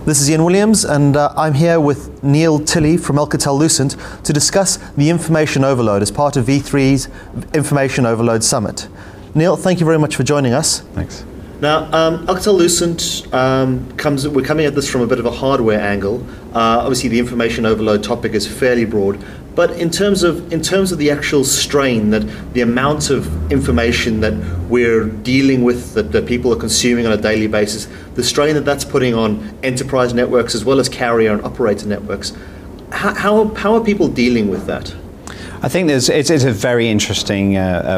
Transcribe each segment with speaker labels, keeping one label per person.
Speaker 1: This is Ian Williams, and I'm here with Neal Tilley from Alcatel-Lucent to discuss the information overload as part of V3's Information Overload Summit. Neal, thank you very much for joining us.
Speaker 2: Thanks.
Speaker 1: Now, Alcatel-Lucent we're coming at this from a bit of a hardware angle. Obviously, the information overload topic is fairly broad, but in terms of the actual strain, that the amount of information that we're dealing with, that people are consuming on a daily basis, the strain that that's putting on enterprise networks as well as carrier and operator networks, how are people dealing with that?
Speaker 2: I think it's a very interesting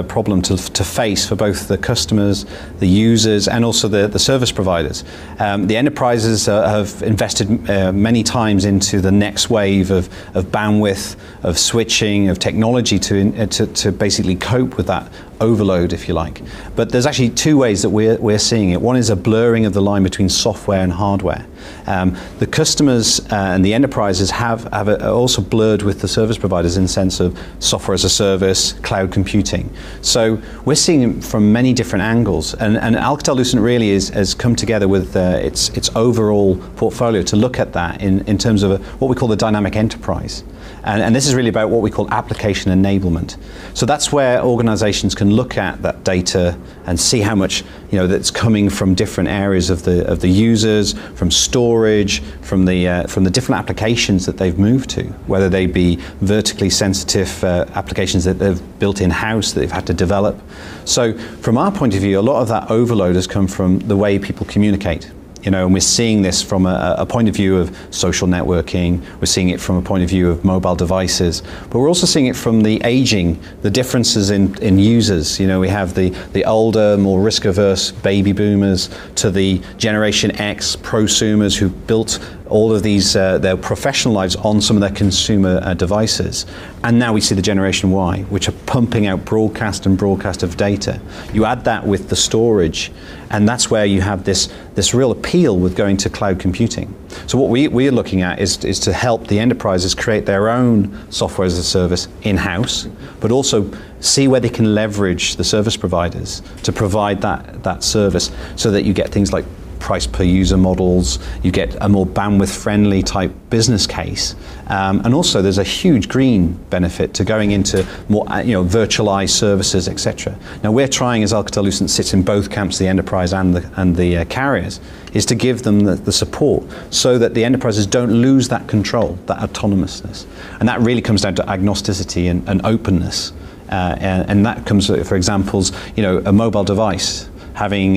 Speaker 2: problem to face for both the customers, the users, and also the service providers. The enterprises have invested many times into the next wave of bandwidth, of switching, of technology to basically cope with that overload, if you like. But there's actually two ways that we're seeing it. One is a blurring of the line between software and hardware. The customers and the enterprises have also blurred with the service providers in the sense of software as a service, cloud computing. So we're seeing it from many different angles, and Alcatel-Lucent really has come together with its overall portfolio to look at that in terms of what we call the dynamic enterprise. And this is really about what we call application enablement. So that's where organizations can look at that data and see how much that's coming from different areas of the users, from storage, from the different applications that they've moved to, whether they be vertically sensitive applications that they've built in-house that they've had to develop. So from our point of view, a lot of that overload has come from the way people communicate. And we're seeing this from a point of view of social networking, we're seeing it from a point of view of mobile devices, but we're also seeing it from the aging, the differences in users. We have the older, more risk-averse baby boomers to the Generation X prosumers who built all of these, their professional lives on some of their consumer devices. And now we see the Generation Y, which are pumping out broadcast of data. You add that with the storage, and that's where you have this real appeal with going to cloud computing. So what we're looking at is to help the enterprises create their own software as a service in-house, but also see where they can leverage the service providers to provide that service, so that you get things like price per user models, you get a more bandwidth friendly type business case, and also there's a huge green benefit to going into more virtualized services, etc. Now we're trying, as Alcatel-Lucent sits in both camps, the enterprise and the carriers, is to give them the support so that the enterprises don't lose that control, that autonomousness, and that really comes down to agnosticity and openness, and that comes, for examples, a mobile device. Moving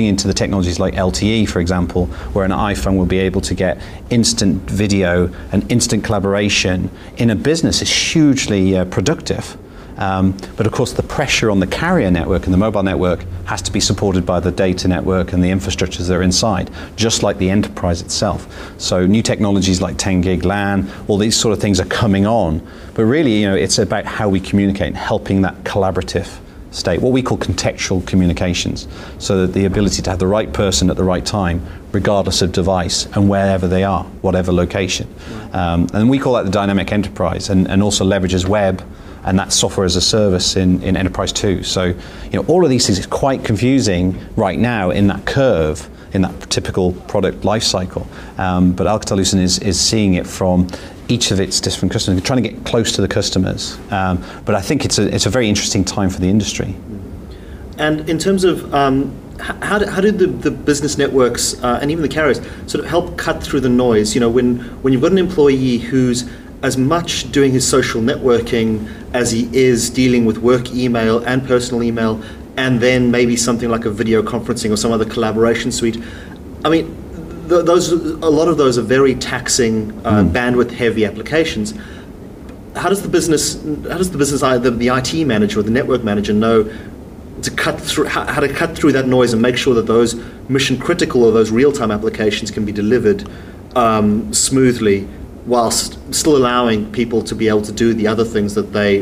Speaker 2: into the technologies like LTE, for example, where an iPhone will be able to get instant video and instant collaboration in a business is hugely productive. But of course the pressure on the carrier network and the mobile network has to be supported by the data network and the infrastructures that are inside, just like the enterprise itself. So new technologies like 10 gig LAN, all these sort of things are coming on. But really, it's about how we communicate and helping that collaborative state, what we call contextual communications, so that the ability to have the right person at the right time, regardless of device and wherever they are, whatever location. And we call that the dynamic enterprise, and also leverages web and that software as a service in enterprise too. So all of these things is quite confusing right now in that curve, in that typical product life cycle. But Alcatel-Lucent is seeing it from each of its different customers, trying to get close to the customers. But I think it's a very interesting time for the industry.
Speaker 1: And in terms of how do the business networks and even the carriers sort of help cut through the noise? When you've got an employee who's as much doing his social networking as he is dealing with work email and personal email, and then maybe something like a video conferencing or some other collaboration suite. I mean, a lot of those are very taxing, bandwidth-heavy applications. How does the business, the IT manager or the network manager know to cut through how to cut through that noise and make sure that those mission-critical or those real-time applications can be delivered smoothly, whilst still allowing people to be able to do the other things that they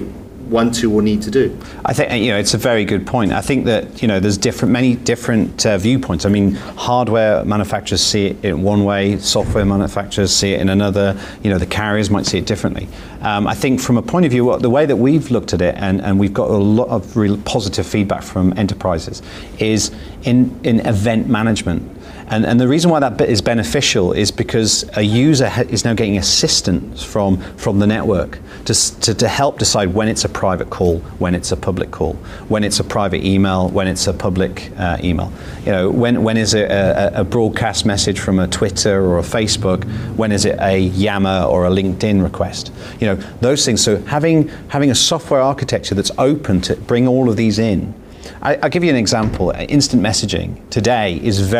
Speaker 1: want to or need to do?
Speaker 2: I think it's a very good point. I think that there's many different viewpoints. I mean, hardware manufacturers see it in one way, software manufacturers see it in another. The carriers might see it differently. I think from a point of view, the way that we've looked at it, and we've got a lot of real positive feedback from enterprises, is in event management. And the reason why that bit is beneficial is because a user is now getting assistance from the network to help decide when it's a private call, when it's a public call, when it's a private email, when it's a public email. You know, when is it a broadcast message from a Twitter or a Facebook? When is it a Yammer or a LinkedIn request? You know, those things. So having a software architecture that's open to bring all of these in. I'll give you an example. Instant messaging today is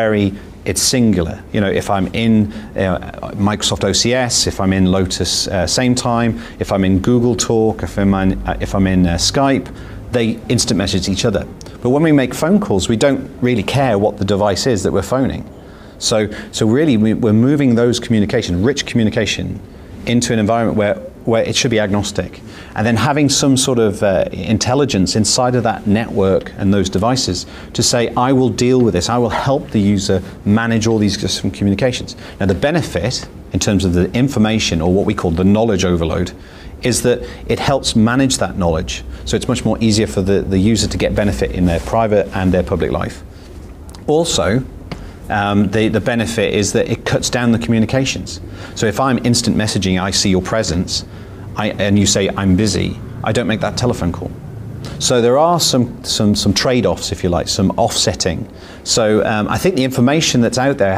Speaker 2: it's singular. You know, if I'm in Microsoft OCS, if I'm in Lotus Same Time, if I'm in Google Talk, if I'm in Skype, they instant message each other. But when we make phone calls, we don't really care what the device is that we're phoning. So really, we're moving those rich communication, into an environment where it should be agnostic. And then having some sort of intelligence inside of that network and those devices to say, I will deal with this, I will help the user manage all these different communications. Now the benefit, in terms of the information, or what we call the knowledge overload, is that it helps manage that knowledge. So it's much more easier for the user to get benefit in their private and their public life. Also, the benefit is that it cuts down the communications. So if I'm instant messaging, I see your presence, and you say I'm busy, I don't make that telephone call. So there are some trade-offs, if you like, some offsetting. So I think the information that's out there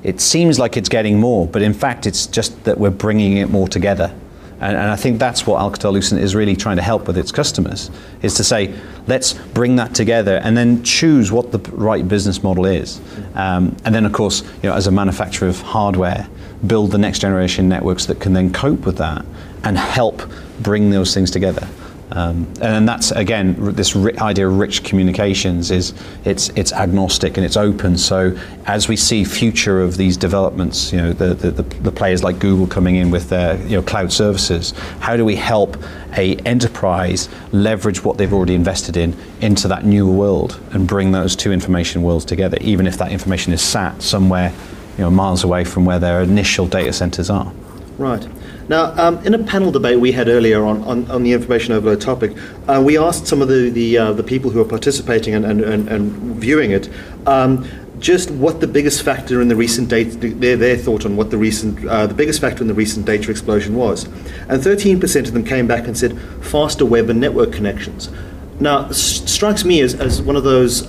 Speaker 2: it seems like it's getting more, but in fact it's just that we're bringing it more together. And I think that's what Alcatel-Lucent is really trying to help with its customers, is to say, let's bring that together and then choose what the right business model is. And then, of course, you know, as a manufacturer of hardware, build the next generation networks that can then cope with that and help bring those things together. And that's, again, this idea of rich communications is it's agnostic and it's open. So as we see future of these developments, you know, the players like Google coming in with their cloud services, how do we help a enterprise leverage what they've already invested in into that new world and bring those two information worlds together, even if that information is sat somewhere miles away from where their initial data centers are.
Speaker 1: Right. Now, in a panel debate we had earlier on the information overload topic, we asked some of the people who are participating and viewing it just what the biggest factor in the recent data, their thought on what the biggest factor in the recent data explosion was. And 13% of them came back and said faster web and network connections. Now, strikes me as one of those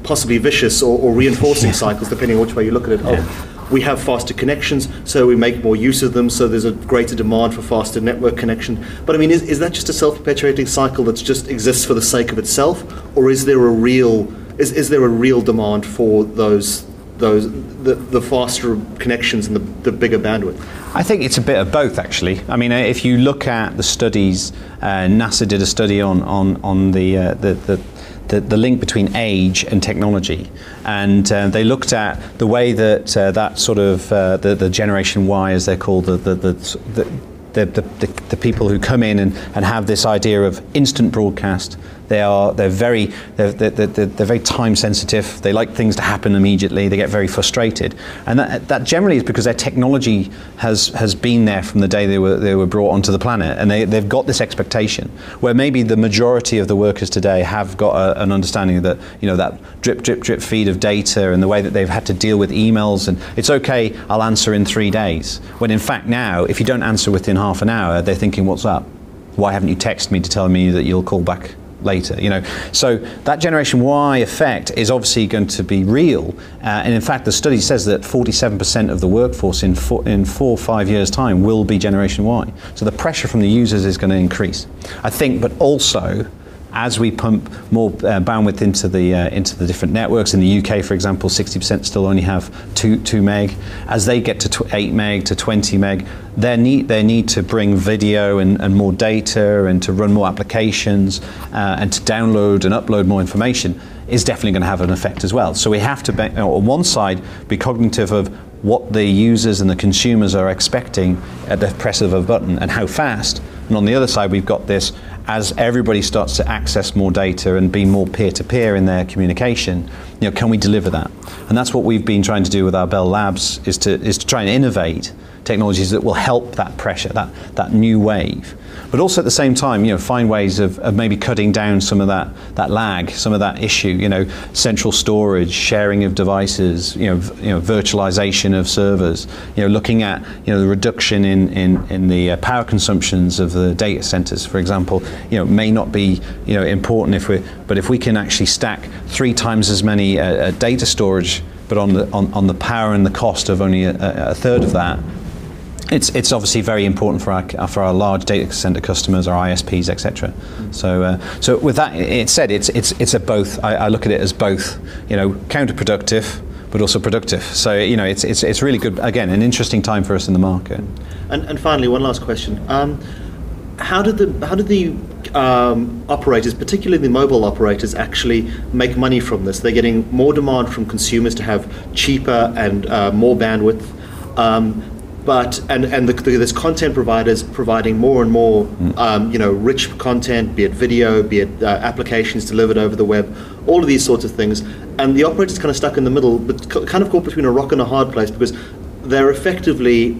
Speaker 1: possibly vicious or reinforcing cycles, depending on which way you look at it. Oh, we have faster connections, so we make more use of them, so there's a greater demand for faster network connection. But I mean, is that just a self-perpetuating cycle that just exists for the sake of itself, or is there a real demand for the faster connections and the bigger bandwidth?
Speaker 2: I think it's a bit of both, actually. I mean, if you look at the studies, NASA did a study on the link between age and technology, and they looked at the way that that sort of the Generation Y, as they're called, the people who come in and have this idea of instant broadcast. They're very time sensitive. They like things to happen immediately. They get very frustrated, and that generally is because their technology has been there from the day they were brought onto the planet, and they've got this expectation. Where maybe the majority of the workers today have got an understanding that that drip feed of data and the way that they've had to deal with emails, and it's okay, I'll answer in 3 days. When in fact now, if you don't answer within half an hour, they're thinking, what's up? Why haven't you texted me to tell me that you'll call back later? So that Generation Y effect is obviously going to be real, and in fact the study says that 47% of the workforce in 4 or 5 years time will be Generation Y. So the pressure from the users is going to increase, I think. But also, as we pump more bandwidth into the different networks, in the UK, for example, 60% still only have 2 meg. As they get to 8 meg to 20 meg, their need to bring video and more data and to run more applications and to download and upload more information is definitely going to have an effect as well. So we have to, on one side, be cognitive of what the users and the consumers are expecting at the press of a button and how fast. And on the other side, we've got this, as everybody starts to access more data and be more peer-to-peer in their communication, can we deliver that? And that's what we've been trying to do with our Bell Labs, is to try and innovate technologies that will help that pressure, that new wave. But also at the same time, find ways of maybe cutting down some of that lag, some of that issue, central storage, sharing of devices, virtualization of servers, looking at, the reduction in the power consumptions of the data centers, for example, may not be, important but if we can actually stack 3 times as many data storage, but on the power and the cost of only a third of that, it's obviously very important for our large data center customers, our ISPs, etc. So with that it said, it's a both. I look at it as both, counterproductive, but also productive. So it's really good. Again, an interesting time for us in the market.
Speaker 1: And finally, one last question. How did the operators, particularly the mobile operators, actually make money from this? They're getting more demand from consumers to have cheaper and more bandwidth. There's content providers providing more and more, rich content, be it video, be it applications delivered over the web, all of these sorts of things. And the operator's kind of stuck in the middle, but kind of caught between a rock and a hard place, because they're effectively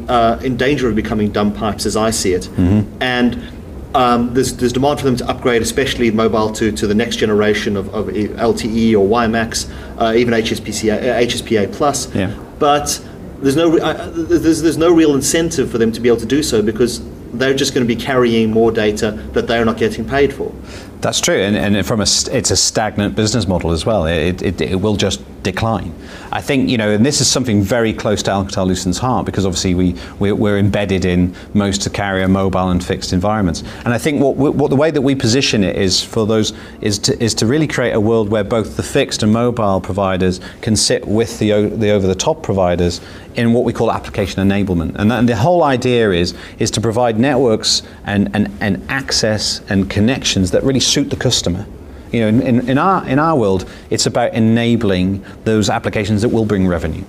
Speaker 1: in danger of becoming dumb pipes, as I see it. Mm-hmm. And there's demand for them to upgrade, especially mobile, to the next generation of LTE or WiMAX, even HSPA plus.
Speaker 2: Yeah.
Speaker 1: But there's no real incentive for them to be able to do so, because they're just going to be carrying more data that they're not getting paid for.
Speaker 2: That's true, and it's a stagnant business model as well. It will just decline. I think, and this is something very close to Alcatel-Lucent's heart, because obviously we're embedded in most carrier mobile and fixed environments. And I think what the way that we position it is to really create a world where both the fixed and mobile providers can sit with the over-the-top providers in what we call application enablement. And the whole idea is to provide networks and access and connections that really suit the customer. In our world, it's about enabling those applications that will bring revenue.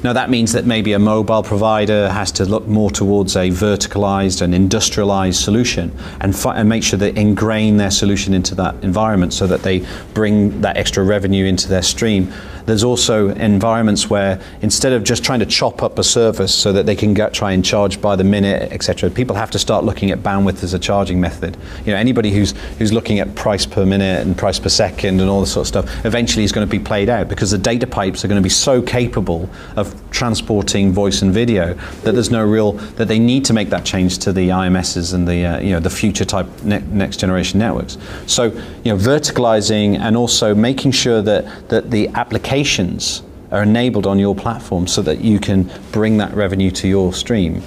Speaker 2: Now that means that maybe a mobile provider has to look more towards a verticalized and industrialized solution, and make sure they ingrain their solution into that environment so that they bring that extra revenue into their stream. There's also environments where instead of just trying to chop up a service so that they can try and charge by the minute, etc., people have to start looking at bandwidth as a charging method. Anybody who's looking at price per minute and price per second and all this sort of stuff eventually is going to be played out, because the data pipes are going to be so capable of transporting voice and video that there's no real that they need to make that change to the IMSs and the future type next generation networks. So verticalizing and also making sure that the applications are enabled on your platform so that you can bring that revenue to your stream,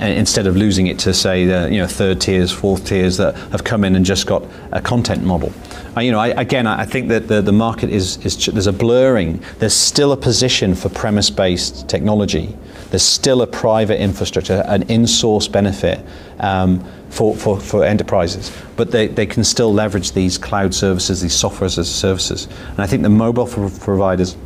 Speaker 2: instead of losing it to, say, the third tiers, fourth tiers that have come in and just got a content model. I think that the market is there's a blurring. There's still a position for premise-based technology. There's still a private infrastructure, an in-source benefit for enterprises, but they can still leverage these cloud services, these software as services. And I think the mobile providers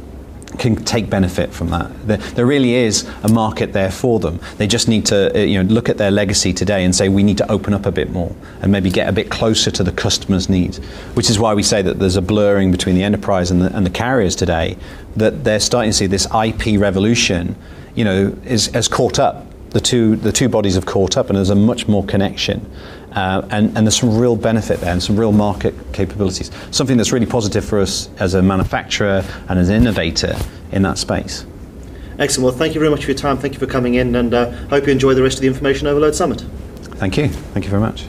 Speaker 2: can take benefit from that. There really is a market there for them. They just need to look at their legacy today and say, we need to open up a bit more and maybe get a bit closer to the customer's needs, which is why we say that there's a blurring between the enterprise and the carriers today, that they're starting to see this IP revolution has caught up. The two bodies have caught up, and there's a much more connection, and there's some real benefit there and some real market capabilities. Something that's really positive for us as a manufacturer and as an innovator in that space.
Speaker 1: Excellent. Well, thank you very much for your time. Thank you for coming in, and hope you enjoy the rest of the Information Overload Summit.
Speaker 2: Thank you. Thank you very much.